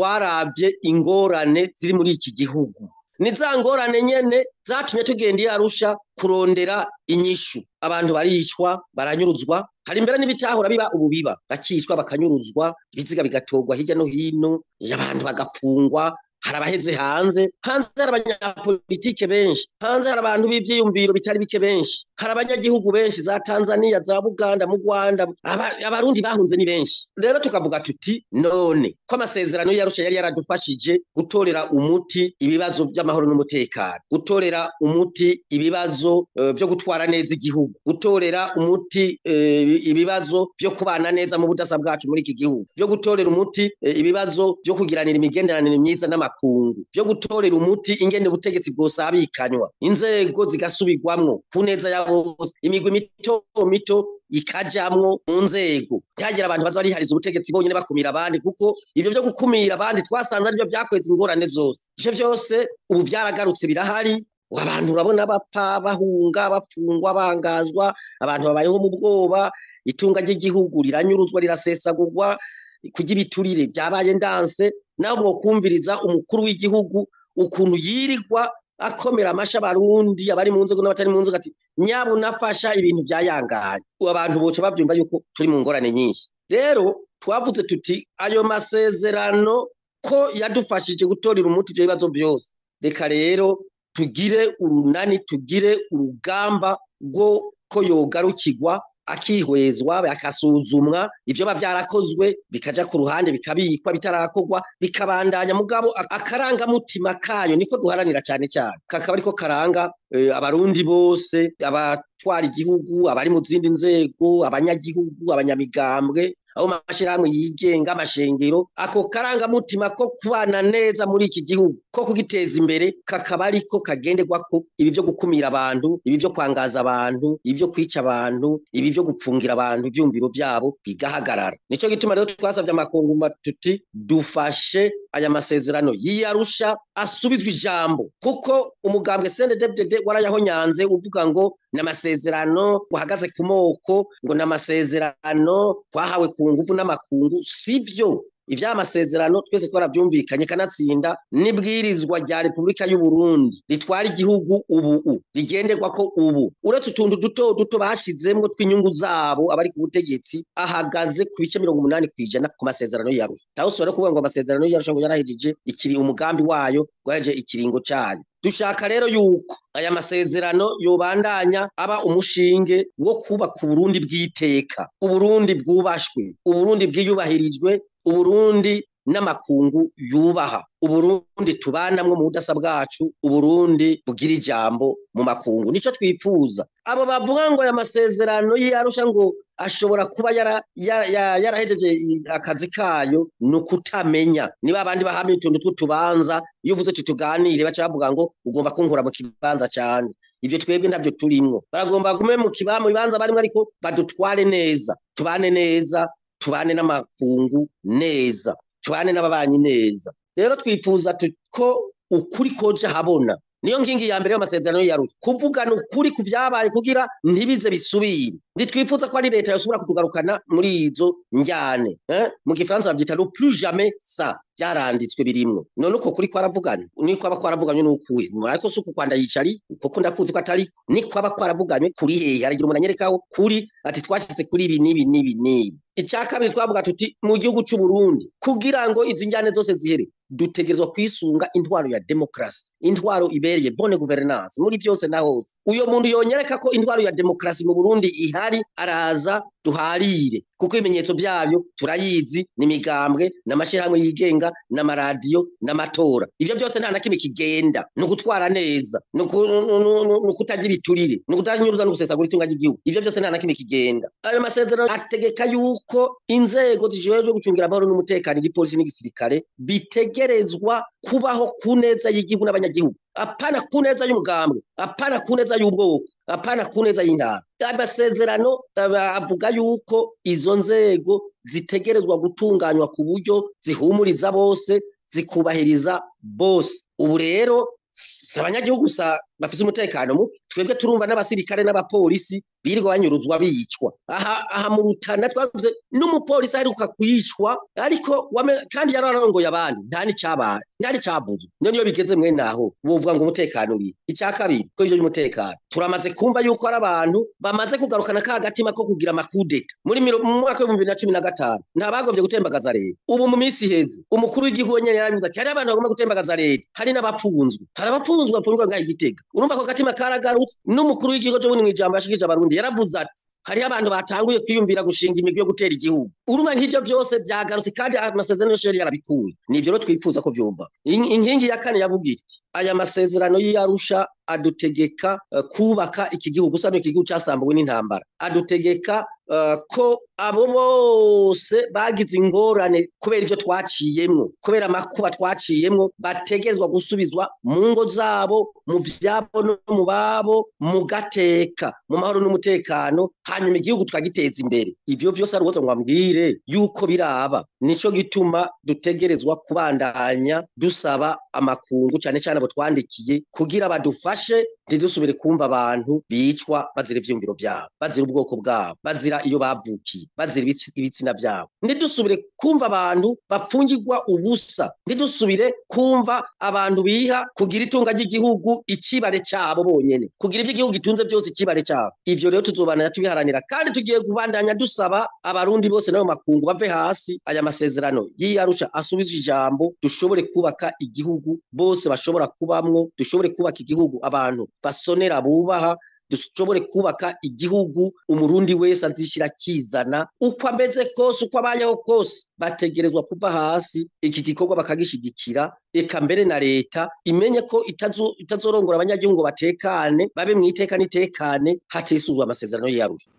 twarabye ingorane ziri muri iki gihugu. Ni za ngorane nyene zatumye tugenda Arusha kurondera inyishu. Abantu baricwa, baranyuruzwa, hari imbere n'ibitahora biba ubu biba, bakicwa bakanyuruzwa, ibiziga bigatogwa hirya no hino, abantu bagafungwa. Hari abaheze hanze hari abanyapolitike benshi, hanze hari abantu b'ivyiyumviro bitari bike benshi, hari abanyagihugu benshi za Tanzania, za Buganda, mu Rwanda, abarundi bahunze ni benshi. Rero tukavuga tuti none ko amasezerano y'Arusha yari yaradufashije gutorera umuti ibibazo by'amahoro n'umutekano, gutorera umuti ibibazo byo gutwara neza igihugu, gutorera umuti ibibazo byo kubana neza mu budasa bwacu muri iki gihugu, byo gutorera umuti ibibazo byo kugiranira imigenderanire myiza n'amakungu, byo gutorera umuti ingene ubutegetsi bwosabikanywa, inzego zigasubirwamwo ku neza ya bose, imigwi mito mito ikajamwo mu nzego, ntihagira abantu baza barihariza ubutegetsi bonyene bakumira abandi, kuko ivyo byo gukumira abandi twasanze aribyo byakweza ingorane zose. Ivyo vyose ubu byaragarutse birahari, abantu urabona bapfa, bahunga, bapfungwa, bangazwa, abantu babayeho mu bwoba, itunga ry'igihugu riranyuruzwa, rirasesagurwa, kugira ibiturire byabaye ndanse. Naho mwokumviriza umukuru w'igihugu ukuntu yirirwa akomera amasha abarundi abari mu nzego n'abatari mu nzego, ati nyabu nafasha ibintu byayangaye. Abantu boce bavyumva yuko turi mu ngorane nyinshi. Rero twavuze tuti ayo masezerano ko yadufashije gutorera umuti ivyo bibazo byose, reka rero tugire urunani, tugire urugamba rwo ko yogarukirwa, akihwezwa, akasuzumwa, ivyo bavyarakozwe bikaja ku ruhande, bikabikwa, bitarakorwa bikabandanya. Mugabo akarangamutima kayo niko duharanira cyane cyane, kakaba ariko karanga abarundi bose, abatwara igihugu, abari mu zindi nzego, abanyagihugu, abanyamigambwe, abo mashirahamwe yigenga, amashengero. Ako karangamutima ko kubana neza muri iki gihugu, ko kugiteza imbere, kakaba ariko kagenderwako. Ibi byo gukumira abantu, ibi byo kwangaza abantu, ibi byo kwica abantu, ibi byo gupfungira abantu ivyumviro byabo bigahagarara. Nico gituma rero twasavye amakungu tuti dufashe aya masezerano y'Arusha asubizwe ijambo, kuko umugambwe CNDD-FDD warayahonyanze uvuga ngo n'amasezerano uhagaze ku moko, ngo n'amasezerano twahawe ku nguvu n'amakungu. Sivyo, ivyamasezerano twese twaravyumvikanye, kanatsinda nibwirizwa rya Republika y'u Burundi ritwara igihugu ubu rigenderwa ko ubu, uretse utuntu duto duto bashizemwo tw'inyungu zabo abari ku butegetsi, ahagaze ku bice 80% ku masezerano y'Arusha. Taho sore kuvuga ngo amasezerano y'Arusha ngo yarahejije ikiri umugambi wayo, gwaje ikiringo cayo. Dushaka rero yuko aya masezerano yobandanya aba umushinge wo kubaka Uburundi bw'iteka, Uburundi bwubashwe, Uburundi bwiyubahirijwe, Uburundi n'amakungu yubaha, Uburundi tubanamwo mu budasa bwacu, Uburundi bugira ijambo mu makungu. Nico twipfuza. Abo bavuga ngo aya masezerano y'Arusha ngo ashobora kuba yarahejeje akazi kayo, nukutamenya. Niba abandi bahamye utuntu tw'utubanza, iyo uvuze tutuganire baca bavuga ngo ugomba kunkura mu kibanza cyane. Ivyo twebwe ntavyo turimwo. Baragomba gume mu kibanza barimo, ariko badutware neza, tubane neza, tubane n'amakungu neza, tubane n'ababanyi neza. Rero twifuza ko ukuri koja habona. Niyo ngingi ya mbere y'amasezerano y'Arusha, kuvugana ukuri ku vyabaye kugira ntibize bisubire. Nditwifuza ko ari leta yosubira kutugarukana muri izo njyane, mu gifaransa bavyita le plus jamais ça, byaranditswe birimwo. None uko kuri kwaravuganye, niko aba kwaravuganye n'ukuye, ariko suko kwanda yicari kuko ndakuzi ko atari niko aba kwaravuganye kuri hehe. Aragira umuntu anyerekaho kuri ati twashitse kuri ibi nibi. Icyakabiri twavuga tuti mu gihugu cy'u Burundi, kugira ngo izi njyane zose zihere, dutegerezwa kwisunga intwaro ya demokrasi, intwaro ibereye, bonne gouvernance muri byose na hose. Uyo muntu yonyereka ko intwaro ya demokrasi mu Burundi ihari, araza duharire, kuko ibimenyetso byavyo turayizi, n'imigambwe n'amashirahamwe yigenga n'amaradiyo n'amatora. Ivyo byose nta nakimwe kigenda, no gutwara neza, no kutagira ibiturire, no kutanyuruza no gusesagura itunga ry'igihugu. Ivyo byose nta nakimwe kigenda. Ayo masezerano ategeka yuko inzego zijejwe gucungira amahoro n'umutekano, igipolisi n'igisirikare, bitegerezwa kubaho ku neza y'igihugu n'abanyagihugu, apana ku neza y'umugambwe, apana ku neza y'ubwoko, apana ku neza y'intara. Amasezerano avuga yuko izo nzego zitegerezwa gutunganywa ku buryo zihumuriza bose, zikubahiriza bose. Ubu rero abanyagihugu bafise umutekano muke, twebwe turumva n'abasirikare n'abapolisi birirwa banyuruzwa bicwa aha mu Rutana twavuze n'umupolisi aheruka kwicwa ariko kandi yararongoye abandi nta n'icyabaye nta n'icyavuze niyo bigeze mwe naho bovuga ngo umutekano uri icya kabiri ko ivyo y'umutekano turamaze kumva yuko ari abantu bamaze kugarukana ka gatima ko kugira amakudeta muri mu mwaka wa 2015 nta bagombye gutembagaza leta ubu mu minsi heze umukuru w'igihugu nyene yarabivuze ati hari abantu bagomba gutembagaza leta hari n'abapfunzwe bapfungwa ngaho Igitega urumva ko gatima karagarutse n'umukuru w'igihugu cyo mu ijambo yashikije abarundi yaravuze ati hari abantu batanguye kwiyumvira gushinga imigwi yo gutera igihugu urumva nk'ivyo vyose vyagarutse kandi amasezerano yose yarabikuye nivyo rero twifuza ko vyumva inkingi ya kane yavuga iti aya masezerano y'Arusha adutegeka kubaka iki gihugu gusa n'igihugu cyasambuwe n'intambara adutegeka ko abo bose bagize ingorane kubera ivyo twaciyemwo kubera amakuba twaciyemwo bategezwa gusubizwa mu ngo zabo mu vyabo no mu babo mu gateka mu mahoro n'umutekano hanyuma igihugu twagiteza imbere ivyo vyose ari wozo ngwambwire yuko biraba nico gituma dutegerezwa kubandanya dusaba amakungu cyane cyane abo twandikiye kugira badufashe ntidusubire kumva abantu bicwa bazira ivyumviro vyabo bazira ubwoko bwabo bazira iyo bavukiye bazira ibitsina byabo ntidusubire kumva abantu bapfungirwa ubusa ntidusubire kumva abantu biha kugira itunga ry'igihugu ikibare cyabo bonyene kugira ivyo igihugu gitunze byose ikibare cyabo ivyo rero tuzobana tubiharanira kandi tugiye kubandanya dusaba abarundi bose nayo makungu bave hasi aya masezerano y'Arusha asubizwe ijambo dushobore kubaka igihugu bose bashobora kubamwo dushobore kubaka igihugu abantu basonera bubaha dushobore kubaka igihugu umurundi wese azishira kizana uko ameze kose uko abayeho kose bategerezwa kuva hasi iki gikorwa bakagishigikira eka mbere na leta imenye ko itazorongora abanyagihugu batekane babe mwiteka nitekane hatesuzwa amasezerano y'Arusha